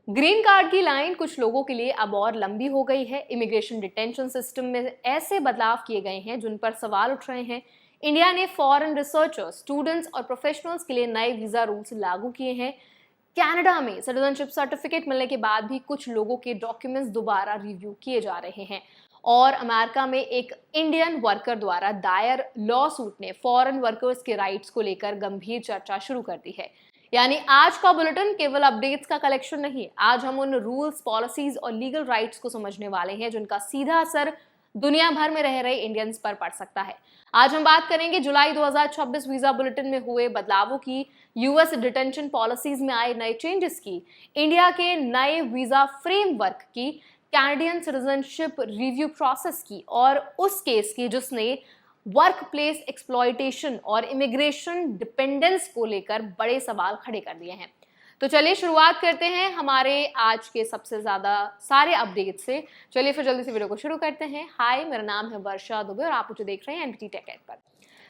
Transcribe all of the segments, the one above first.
Green card की line कुछ लोगों के लिए अब और लंबी हो गई है। इमिग्रेशन डिटेंशन सिस्टम में ऐसे बदलाव किए गए हैं जिन पर सवाल उठ रहे हैं। इंडिया ने फॉरेन रिसर्चर्स, स्टूडेंट्स और प्रोफेशनल्स के लिए नए वीजा रूल्स लागू किए हैं। कनाडा में सिटीजनशिप सर्टिफिकेट मिलने के बाद भी कुछ लोगों के डॉक्यूमेंट्स दोबारा रिव्यू किए जा रहे हैं। और अमेरिका में एक इंडियन वर्कर द्वारा दायर लॉ सूट ने फॉरेन वर्कर्स के राइट्स को लेकर गंभीर चर्चा शुरू कर दी है। यानी आज का बुलेटिन केवल अपडेट्स का कलेक्शन नहीं है। आज हम उन रूल्स, पॉलिसीज और लीगल राइट्स को समझने वाले हैं जिनका सीधा असर दुनिया भर में रह रहे इंडियंस पर पड़ सकता है। आज हम बात करेंगे जुलाई 2026 वीजा बुलेटिन में हुए बदलावों की, यूएस डिटेंशन पॉलिसीज में आए नए चेंजेस की, इंडिया के नए वीजा फ्रेमवर्क की, कैनेडियन सिटीजनशिप रिव्यू प्रोसेस की और उस केस की जिसने वर्क प्लेस एक्सप्लॉयटेशन और इमिग्रेशन डिपेंडेंस को लेकर बड़े सवाल खड़े कर दिए हैं। तो चलिए शुरुआत करते हैं हमारे आज के सबसे ज्यादा सारे अपडेट से। चलिए फिर जल्दी से वीडियो को शुरू करते हैं। हाय, मेरा नाम है वर्षा दुबे और आप मुझे देख रहे हैं एनबीटी टेक एड पर।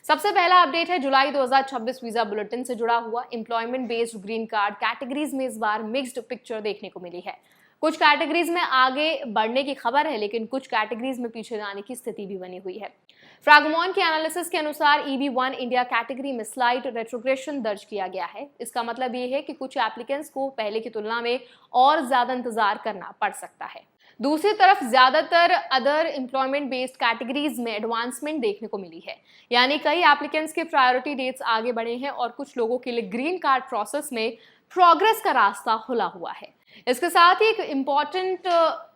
सबसे पहला अपडेट है जुलाई 2026 वीजा बुलेटिन से जुड़ा हुआ। Employment based green card categories में इस बार मिक्स्ड पिक्चर देखने को मिली है। कुछ कैटेगरीज में आगे बढ़ने की खबर है, लेकिन कुछ कैटेगरीज में पीछे जाने की स्थिति भी बनी हुई है। फ्रैगमॉन के एनालिसिस के अनुसार EB1 इंडिया कैटेगरी में स्लाइट रेट्रोग्रेशन दर्ज किया गया है। इसका मतलब ये है कि कुछ एप्लीकेंट्स को पहले की तुलना में और ज्यादा इंतजार करना पड़ सकता है। दूसरी तरफ ज्यादातर अदर एम्प्लॉयमेंट बेस्ड कैटेगरीज में एडवांसमेंट देखने को मिली है। यानी कई एप्लीकेंट्स के प्रायोरिटी डेट्स आगे बढ़े हैं और कुछ लोगों के लिए ग्रीन कार्ड प्रोसेस में प्रोग्रेस का रास्ता खुला हुआ है। इसके साथ ही एक इम्पॉर्टेंट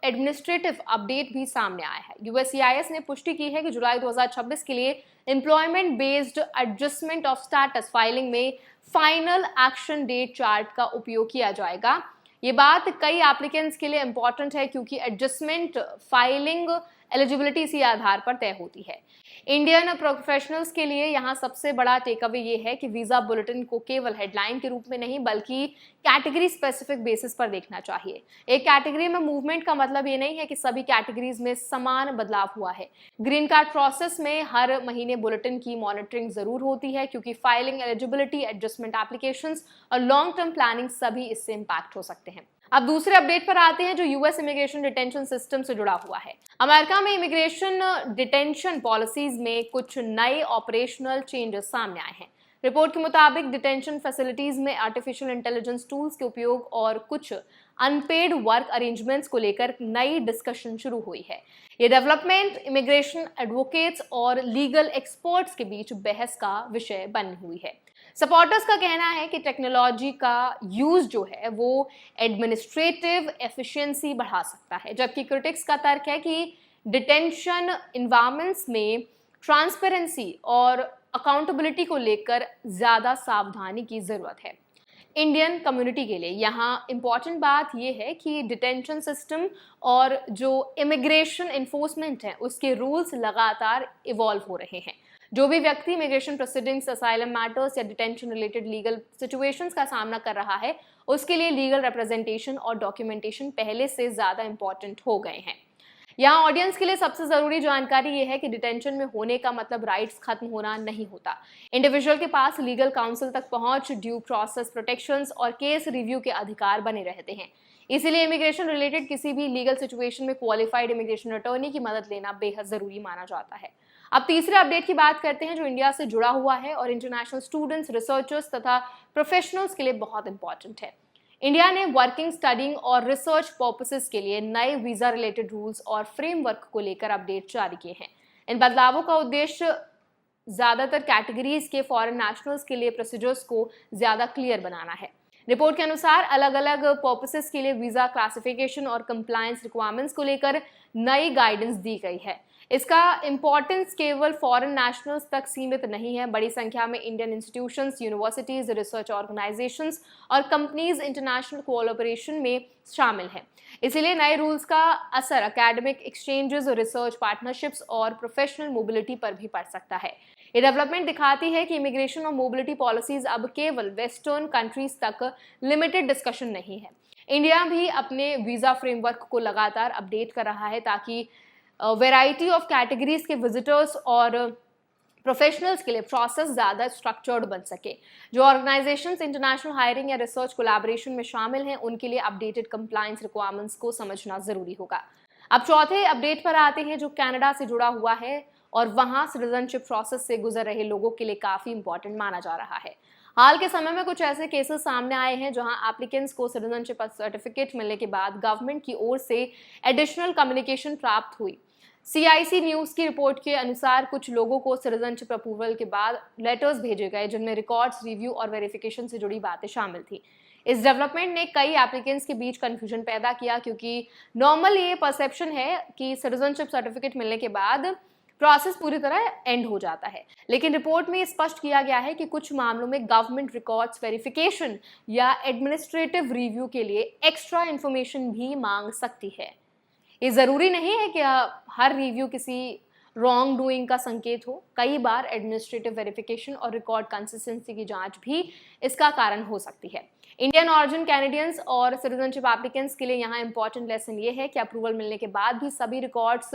एडमिनिस्ट्रेटिव अपडेट भी सामने आया है। USCIS ने पुष्टि की है कि जुलाई 2026 के लिए employment based adjustment of status filing में फाइनल एक्शन डेट चार्ट का उपयोग किया जाएगा। ये बात कई एप्लीकेंट्स के लिए इंपॉर्टेंट है क्योंकि एडजस्टमेंट फाइलिंग एलिजिबिलिटी इसी आधार पर तय होती है। इंडियन प्रोफेशनल्स के लिए यहाँ सबसे बड़ा टेकअवे ये है कि वीजा बुलेटिन को केवल हेडलाइन के रूप में नहीं बल्कि कैटेगरी स्पेसिफिक बेसिस पर देखना चाहिए। एक कैटेगरी में मूवमेंट का मतलब ये नहीं है कि सभी कैटेगरीज में समान बदलाव हुआ है। ग्रीन कार्ड प्रोसेस में हर महीने बुलेटिन की मॉनिटरिंग जरूर होती है क्योंकि फाइलिंग, एलिजिबिलिटी, एडजस्टमेंट एप्लीकेशंस और लॉन्ग टर्म प्लानिंग सभी इससे इंपैक्ट हो सकते हैं। अब दूसरे अपडेट पर आते हैं जो यूएस इमिग्रेशन डिटेंशन सिस्टम से जुड़ा हुआ है। अमेरिका में इमिग्रेशन डिटेंशन पॉलिसीज में कुछ नए ऑपरेशनल चेंजेस सामने आए हैं। रिपोर्ट के मुताबिक डिटेंशन फैसिलिटीज में आर्टिफिशियल इंटेलिजेंस टूल्स के उपयोग और कुछ अनपेड वर्क अरेंजमेंट्स को लेकर नई डिस्कशन शुरू हुई है। ये डेवलपमेंट इमिग्रेशन एडवोकेट्स और लीगल एक्सपर्ट्स के बीच बहस का विषय बनी हुई है। सपोर्टर्स का कहना है कि टेक्नोलॉजी का यूज जो है वो एडमिनिस्ट्रेटिव एफिशिएंसी बढ़ा सकता है, जबकि क्रिटिक्स का तर्क है कि डिटेंशन इन्वायरमेंट्स में ट्रांसपेरेंसी और अकाउंटेबिलिटी को लेकर ज्यादा सावधानी की जरूरत है। इंडियन कम्युनिटी के लिए यहाँ इंपॉर्टेंट बात यह है कि डिटेंशन सिस्टम और जो इमिग्रेशन इन्फोर्समेंट है उसके रूल्स लगातार इवॉल्व हो रहे हैं। जो भी व्यक्ति इमिग्रेशन प्रोसीडिंग्स, असाइलम मैटर्स या डिटेंशन रिलेटेड लीगल सिचुएशंस का सामना कर रहा है उसके लिए लीगल रिप्रेजेंटेशन और डॉक्यूमेंटेशन पहले से ज्यादा इंपॉर्टेंट हो गए हैं। यहाँ ऑडियंस के लिए सबसे जरूरी जानकारी यह है कि डिटेंशन में होने का मतलब राइट्स खत्म होना नहीं होता। इंडिविजुअल के पास लीगल काउंसिल तक पहुंच, ड्यू प्रोसेस प्रोटेक्शंस और केस रिव्यू के अधिकार बने रहते हैं। इसीलिए इमिग्रेशन रिलेटेड किसी भी लीगल सिचुएशन में क्वालिफाइड इमिग्रेशन अटॉर्नी की मदद लेना बेहद जरूरी माना जाता है। अब तीसरे अपडेट की बात करते हैं जो इंडिया से जुड़ा हुआ है और इंटरनेशनल स्टूडेंट्स, रिसर्चर्स तथा प्रोफेशनल्स के लिए बहुत इंपॉर्टेंट है। इंडिया ने वर्किंग, स्टडिंग और रिसर्च पर्पसेस के लिए नए वीजा रिलेटेड रूल्स और फ्रेमवर्क को लेकर अपडेट जारी किए हैं। इन बदलावों का उद्देश्य ज्यादातर कैटेगरीज के फॉरेन नेशनल्स के लिए प्रोसीजर्स को ज्यादा क्लियर बनाना है। रिपोर्ट के अनुसार अलग अलग पर्पसेस के लिए वीजा क्लासिफिकेशन और कंप्लायंस रिक्वायरमेंट्स को लेकर नई गाइडेंस दी गई है। इसका इंपॉर्टेंस केवल फॉरेन नेशनल्स तक सीमित नहीं है। बड़ी संख्या में Indian institutions, universities, research organisations और कंपनीज इंटरनेशनल कोलैबोरेशन में शामिल हैं। इसलिए नए रूल्स का असर एकेडमिक एक्सचेंजेस, रिसर्च पार्टनरशिप्स और प्रोफेशनल मोबिलिटी पर भी पड़ सकता है। ये डेवलपमेंट दिखाती है कि इमिग्रेशन और मोबिलिटी पॉलिसीज अब केवल वेस्टर्न कंट्रीज तक लिमिटेड डिस्कशन नहीं है। इंडिया भी अपने वीजा फ्रेमवर्क को लगातार अपडेट कर रहा है ताकि वैरायटी ऑफ कैटेगरीज के विजिटर्स और प्रोफेशनल्स के लिए प्रोसेस ज़्यादा स्ट्रक्चर्ड बन सके। जो ऑर्गेनाइजेशंस इंटरनेशनल हायरिंग या रिसर्च कोलैबोरेशन में शामिल हैं, उनके लिए अपडेटेड कंप्लायंस रिक्वायरमेंट्स को समझना ज़रूरी होगा। अब चौथे अपडेट पर आते हैं, जो कनाडा से जुड़ा हुआ है और वहाँ सिटीजनशिप प्रोसेस से गुजर रहे लोगों के लिए काफ़ी इंपॉर्टेंट माना जा रहा है। हाल के समय में कुछ ऐसे केसेस सामने आए हैं जहां एप्लीकेंट्स को सिटीजनशिप सर्टिफिकेट मिलने के बाद गवर्नमेंट की ओर से एडिशनल कम्युनिकेशन प्राप्त हुई। CIC न्यूज की रिपोर्ट के अनुसार कुछ लोगों को सिटीजनशिप अप्रूवल के बाद लेटर्स भेजे गए जिनमें रिकॉर्ड्स, रिव्यू और वेरिफिकेशन से जुड़ी बातें शामिल थी। इस डेवलपमेंट ने कई एप्लीकेंट्स के बीच कंफ्यूजन पैदा किया, क्योंकि नॉर्मल ये परसेप्शन है कि सिटीजनशिप सर्टिफिकेट मिलने के बाद प्रोसेस पूरी तरह एंड हो जाता है। लेकिन रिपोर्ट में स्पष्ट किया गया है कि कुछ मामलों में गवर्नमेंट रिकॉर्ड्स वेरिफिकेशन या एडमिनिस्ट्रेटिव रिव्यू के लिए एक्स्ट्रा इंफॉर्मेशन भी मांग सकती है। ये ज़रूरी नहीं है कि हर रिव्यू किसी रॉन्ग डूइंग का संकेत हो। कई बार एडमिनिस्ट्रेटिव वेरिफिकेशन और रिकॉर्ड कंसिस्टेंसी की जांच भी इसका कारण हो सकती है। इंडियन ऑरिजिन कैनेडियंस और सिटीजनशिप एप्लीकेंट्स के लिए यहाँ इंपॉर्टेंट लेसन ये है कि अप्रूवल मिलने के बाद भी सभी रिकॉर्ड्स,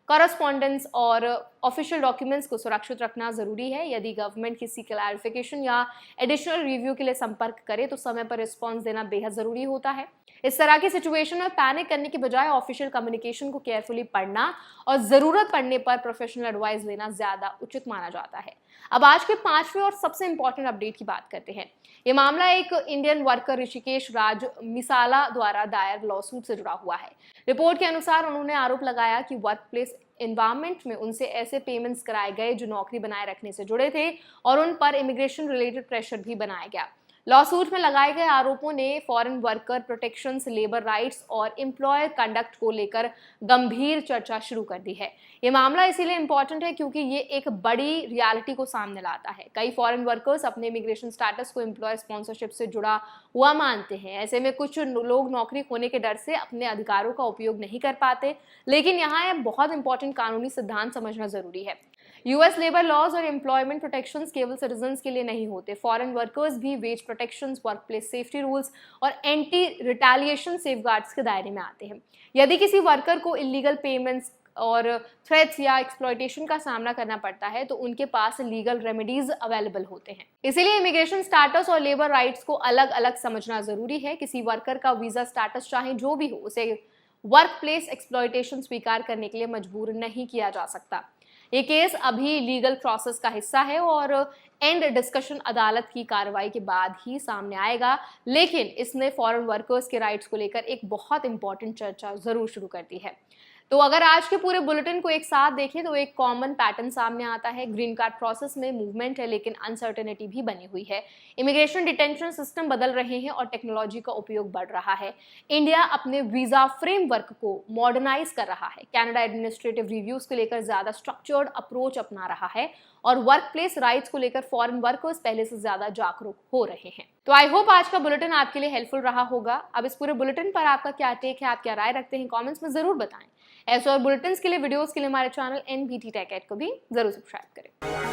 करस्पॉन्डेंस और ऑफिशियल डॉक्यूमेंट्स को सुरक्षित रखना जरूरी है। यदि गवर्नमेंट किसी क्लैरिफिकेशन या एडिशनल रिव्यू के लिए संपर्क करे तो समय पर रिस्पॉन्स देना बेहद जरूरी होता है। इस तरह की सिचुएशन में पैनिक करने की बजाय ऑफिशियल कम्युनिकेशन को केयरफुली पढ़ना और जरूरत पड़ने पर प्रोफेशनल एडवाइस लेना ज्यादा उचित माना जाता है। अब आज के पांचवें और सबसे इंपॉर्टेंट अपडेट की बात करते हैं। ये मामला एक इंडियन वर्कर ऋषिकेश राज मिसाला द्वारा दायर लॉसूट से जुड़ा हुआ है। रिपोर्ट के अनुसार उन्होंने आरोप लगाया कि वर्कप्लेस एनवायरनमेंट में उनसे ऐसे पेमेंट्स कराए गए जो नौकरी बनाए रखने से जुड़े थे और उन पर इमिग्रेशन रिलेटेड प्रेशर भी बनाया गया। लॉसूट में लगाए गए आरोपों ने foreign worker protections, labour rights और एम्प्लॉयर कंडक्ट को लेकर गंभीर चर्चा शुरू कर दी है। ये मामला इसीलिए इम्पोर्टेंट है क्योंकि ये एक बड़ी रियलिटी को सामने लाता है। कई फॉरेन वर्कर्स अपने इमिग्रेशन स्टेटस को एम्प्लॉयर स्पॉन्सरशिप से जुड़ा हुआ मानते हैं। ऐसे में कुछ लोग नौकरी खोने के डर से अपने अधिकारों का उपयोग नहीं कर पाते। लेकिन यहाँ एक बहुत इंपॉर्टेंट कानूनी सिद्धांत समझना जरूरी है। यूएस लेबर लॉज और एम्प्लॉयमेंट प्रोटेक्शंस केवल सिटीजन्स के लिए नहीं होते। फॉरेन वर्कर्स भी wage protections, workplace safety rules और एंटी रिटेलिएशन सेफगार्ड्स के दायरे में आते हैं। यदि किसी वर्कर को इलीगल पेमेंट्स और थ्रेट्स या एक्सप्लॉयटेशन का सामना करना पड़ता है तो उनके पास लीगल रेमेडीज अवेलेबल होते हैं। इसीलिए इमिग्रेशन स्टेटस और लेबर राइट्स को अलग अलग समझना जरूरी है। किसी वर्कर का वीजा स्टेटस चाहे जो भी हो, उसे वर्कप्लेस एक्सप्लॉयटेशन स्वीकार करने के लिए मजबूर नहीं किया जा सकता। ये केस अभी लीगल प्रोसेस का हिस्सा है और एंड डिस्कशन अदालत की कार्रवाई के बाद ही सामने आएगा, लेकिन इसने फॉरेन वर्कर्स के राइट्स को लेकर एक बहुत इंपॉर्टेंट चर्चा जरूर शुरू कर दी है। तो अगर आज के पूरे बुलेटिन को एक साथ देखें तो एक कॉमन पैटर्न सामने आता है। ग्रीन कार्ड प्रोसेस में मूवमेंट है, लेकिन अनसर्टेनिटी भी बनी हुई है। इमिग्रेशन डिटेंशन सिस्टम बदल रहे हैं और टेक्नोलॉजी का उपयोग बढ़ रहा है। इंडिया अपने वीजा फ्रेमवर्क को मॉडर्नाइज कर रहा है। कनाडा एडमिनिस्ट्रेटिव रिव्यूज को लेकर ज्यादा स्ट्रक्चर्ड अप्रोच अपना रहा है और वर्कप्लेस राइट्स को लेकर फॉरेन वर्कर्स पहले से ज्यादा जागरूक हो रहे हैं। तो आई होप आज का बुलेटिन आपके लिए हेल्पफुल रहा होगा। अब इस पूरे बुलेटिन पर आपका क्या टेक है, आप क्या राय रखते हैं, कमेंट्स में जरूर बताएं। ऐसे और बुलेटिन के लिए, वीडियोस के लिए हमारे चैनल NBT Tech Ed को भी जरूर सब्सक्राइब करें।